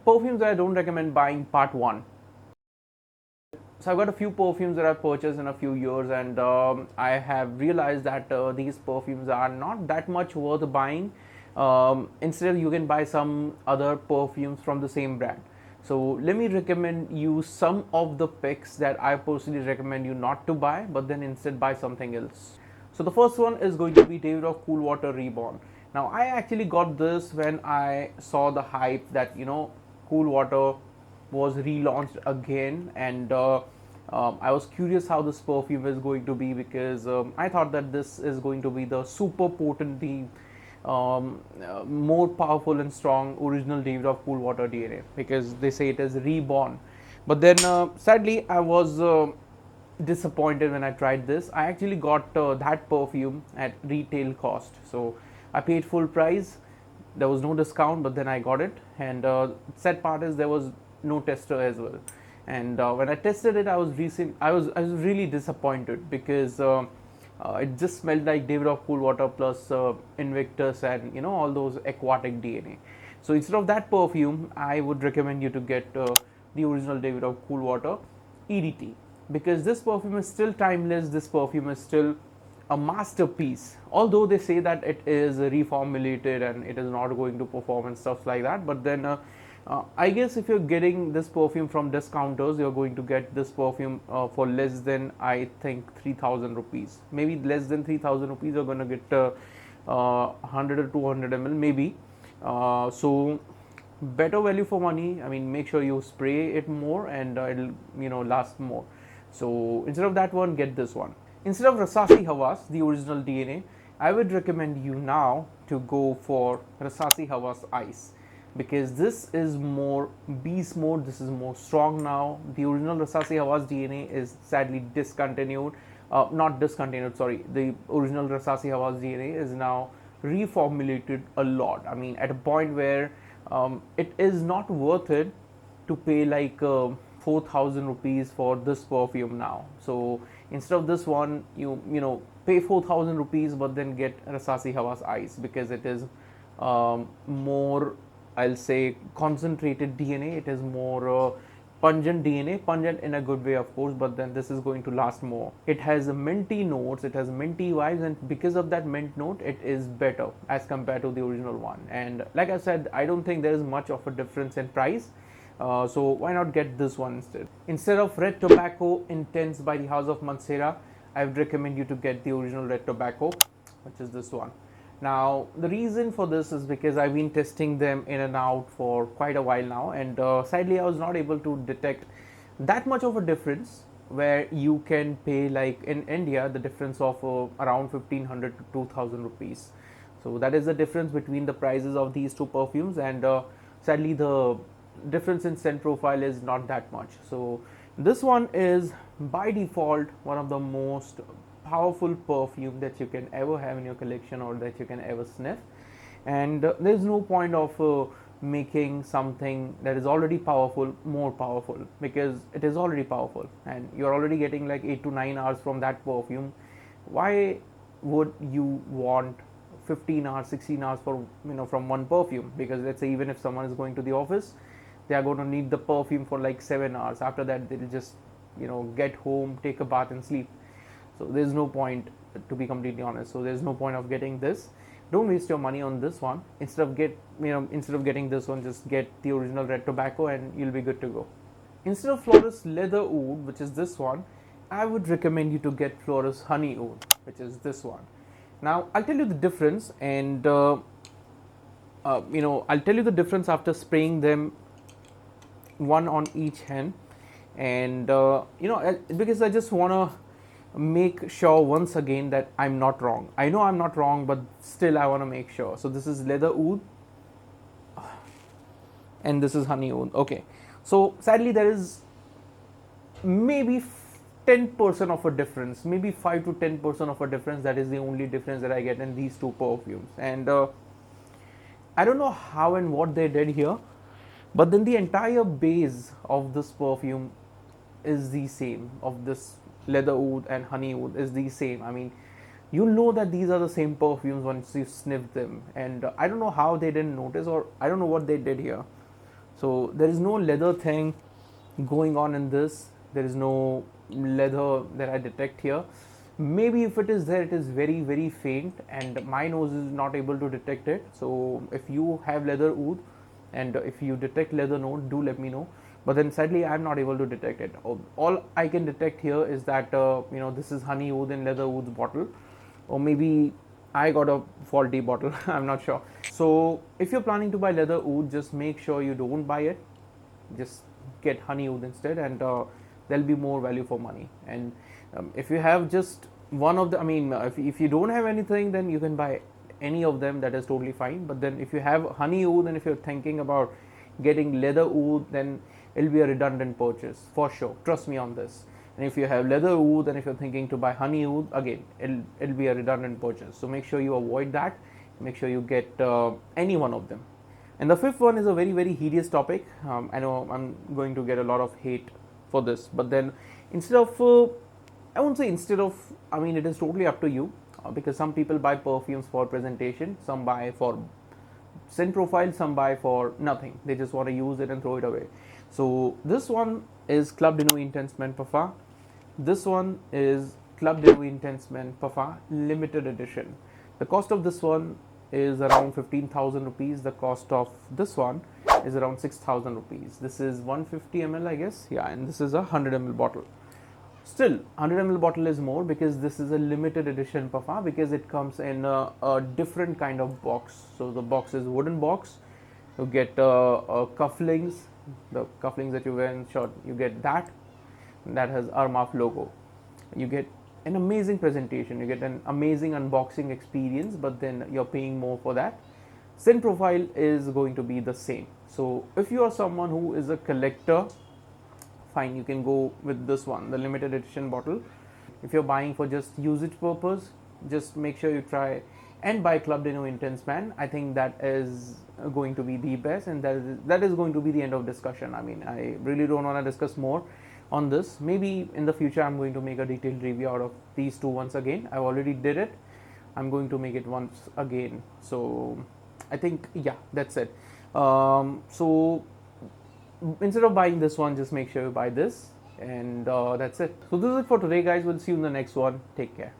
perfumes that I don't recommend buying, part 1. So I've got a few perfumes that I've purchased in a few years, and I have realized that these perfumes are not that much worth buying. Instead, you can buy some other perfumes from the same brand. So let me recommend you some of the picks that I personally recommend you not to buy, but then instead buy something else. So the first one is going to be David of Cool Water Reborn. Now I actually got this when I saw the hype that Cool Water was relaunched again, and I was curious how this perfume is going to be, because I thought that this is going to be the super potently more powerful and strong original David of Cool Water DNA, because they say it is reborn. But then sadly I was disappointed when I tried this. I actually got that perfume at retail cost, so I paid full price. There was no discount, but then I got it. And sad part is there was no tester as well. And when I tested it, I was really disappointed, because it just smelled like David of Cool Water plus Invictus and all those aquatic DNA. So instead of that perfume, I would recommend you to get the original David of Cool Water EDT, because this perfume is still timeless. This perfume is still a masterpiece, although they say that it is reformulated and it is not going to perform and stuff like that. But then I guess if you're getting this perfume from discounters, you're going to get this perfume for less than, I think, 3,000 rupees. Maybe less than 3,000 rupees, you're going to get 100 or 200 ml maybe. So better value for money. I mean, make sure you spray it more, and it'll last more. So instead of that one, get this one. Instead of Rasasi Hawas, the original DNA, I would recommend you now to go for Rasasi Hawas Ice, because this is more beast mode. This is more strong now. The original Rasasi Hawas DNA is sadly discontinued. Not discontinued, sorry. The original Rasasi Hawas DNA is now reformulated a lot. I mean, at a point where it is not worth it to pay like 4,000 rupees for this perfume now. So instead of this one, you pay 4,000 rupees, but then get Rasasi Hawas Ice, because it is more, I'll say, concentrated DNA. It is more pungent DNA, pungent in a good way, of course, but then this is going to last more. It has minty notes, it has minty vibes, and because of that mint note, it is better as compared to the original one. And like I said, I don't think there is much of a difference in price. So why not get this one instead? Instead of Red Tobacco Intense by the House of Mancera, I would recommend you to get the original Red Tobacco, which is this one. Now the reason for this is because I've been testing them in and out for quite a while now, and sadly I was not able to detect that much of a difference, where you can pay, like in India, the difference of around 1,500 to 2,000 rupees. So that is the difference between the prices of these two perfumes, and sadly the difference in scent profile is not that much. So this one is by default one of the most powerful perfume that you can ever have in your collection, or that you can ever sniff. And there's no point of making something that is already powerful more powerful, because it is already powerful and you're already getting like 8 to 9 hours from that perfume. Why would you want 15 hours, 16 hours for from one perfume? Because let's say even if someone is going to the office, they are going to need the perfume for like 7 hours. After that, they'll just get home, take a bath and sleep. So there's no point, to be completely honest. So there's no point of getting this. Don't waste your money on this one. Instead of getting this one, just get the original Red Tobacco and you'll be good to go. Instead of Florist Leather Oud, which is this one, I would recommend you to get Florist Honey Oud, which is this one. Now I'll tell you the difference, and I'll tell you the difference after spraying them one on each hand, and because I just want to make sure once again that I'm not wrong. I know I'm not wrong, but still I want to make sure. So this is Leather Oud and this is Honey Oud. Okay, so sadly there is maybe 10% of a difference, maybe 5 to 10% of a difference. That is the only difference that I get in these two perfumes, and I don't know how and what they did here, but then the entire base of this perfume is the same, of this Leather Oud and Honey Oud is the same. I mean, you know that these are the same perfumes once you sniff them, and I don't know how they didn't notice, or I don't know what they did here. So there is no leather thing going on in this. There is no leather that I detect here. Maybe if it is there, it is very very faint and my nose is not able to detect it. So if you have leather oud and if you detect leather note, do let me know. But then sadly I'm not able to detect it. All I can detect here is that this is honey oud in leather oud's bottle, or maybe I got a faulty bottle. I'm not sure. So if you're planning to buy leather oud, just make sure you don't buy it. Just get honey oud instead, and there'll be more value for money. And if you have just one of the, if you don't have anything, then you can buy any of them. That is totally fine. But then if you have honey oud and if you're thinking about getting leather oud, then it'll be a redundant purchase for sure. Trust me on this. And if you have leather oud and if you're thinking to buy honey oud, again, it'll be a redundant purchase. So make sure you avoid that. Make sure you get any one of them. And the fifth one is a very very hideous topic. I know I'm going to get a lot of hate for this, but then instead of I won't say instead of, it is totally up to you, because some people buy perfumes for presentation, some buy for scent profile, some buy for nothing. They just want to use it and throw it away. So this one is Club de Nuit Intensement Parfum. This one is Club de Nuit Intensement Parfum limited edition. The cost of this one is around 15,000 rupees. The cost of this one is around 6,000 rupees. This is 150 ml, I guess. Yeah, and this is a 100 ml bottle. Still, 100 ml bottle is more because this is a limited edition parfum, because it comes in a different kind of box. So the box is wooden box. You get cufflinks, the cufflinks that you wear in short. You get that has AJMAL logo. You get an amazing presentation, you get an amazing unboxing experience, but then you're paying more for that. Scent profile is going to be the same. So if you are someone who is a collector, fine, you can go with this one, the limited edition bottle. If you're buying for just usage purpose, just make sure you try and buy Club de Nuit Intense Man. I think that is going to be the best, and that is going to be the end of discussion. I really don't want to discuss more on this. Maybe in the future I'm going to make a detailed review out of these two once again. I've already did it. I'm going to make it once again. So I think, yeah, that's it. So instead of buying this one, just make sure you buy this, and that's it. So this is it for today, guys. We'll see you in the next one. Take care.